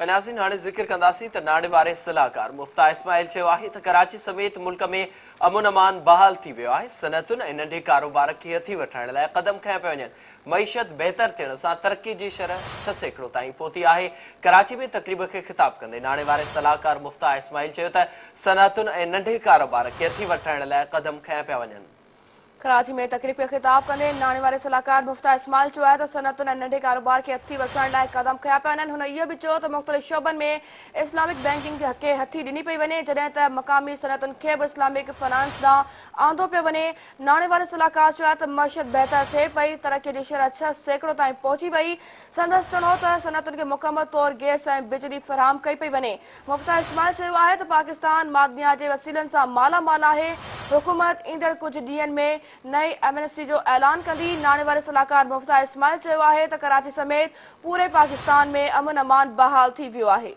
नाज़रीन हाणे ज़िक्र कंदासीं त नाणे वारे सलाहकार मुफ्ता इस्माइल चयो आहे त कराची समेत मुल्क में अमुन अमान बहाल थी वियो आहे। सनअतुनि ऐं नंढे कारोबार खे हथी वठण लाइ क़दम खंया पिया वञनि। मईशत बहितर थियण सां तरक़ी जी शरह 6% ताईं पहुती आहे। कराची में तक़रीब खे ख़िताब कंदे नाणे वारे सलाहकार मुफ्ता इस्माइल चयो त सनअतुनि ऐं नंढे कारोबार खे हथी वठण लाइ क़दम खंया पिया वञनि। कराची में तकरीब खे ख़िताब कंदे नाणे वारे सलाहकार मुफ्ता इस्माइल चयो आहे त सनअतुनि ऐं नंढे कारोबार खे हथी वठण लाइ क़दम खंया पिया वञनि। हुन इहो बि चयो त मुख़्तलिफ़ शोबनि में इस्लामिक बैंकिंग खे हथी ॾिनी पई वञे, जॾहिं त मक़ामी सनअतुनि खे बि इस्लामिक फाइनेंस ॾांहुं आंदो पियो वञे। नाणे वारे सलाहकार चयो आहे त मईशत बहितर थिए पई, तरक़ी जी शरह 6% ताईं पहुची वई। संदसि चवणो त सनअतुनि खे मुकमल तौर गैस ऐं बिजली फ़राहम कई पई वञे। मुफ्ता इस्माइल चयो आहे त पाकिस्तान मादनियात जे वसीलनि सां मालामाल आहे। हुकूमत ईंदड़ कुझु ॾींहंनि में नई एमनेस्टी जो ऐलान कंदी। नाणे वारे सलाहकार मुफ्ता इस्माइल चयो आहे त कराची समेत पूरे पाकिस्तान में अमन अमान बहाल थी वियो आहे।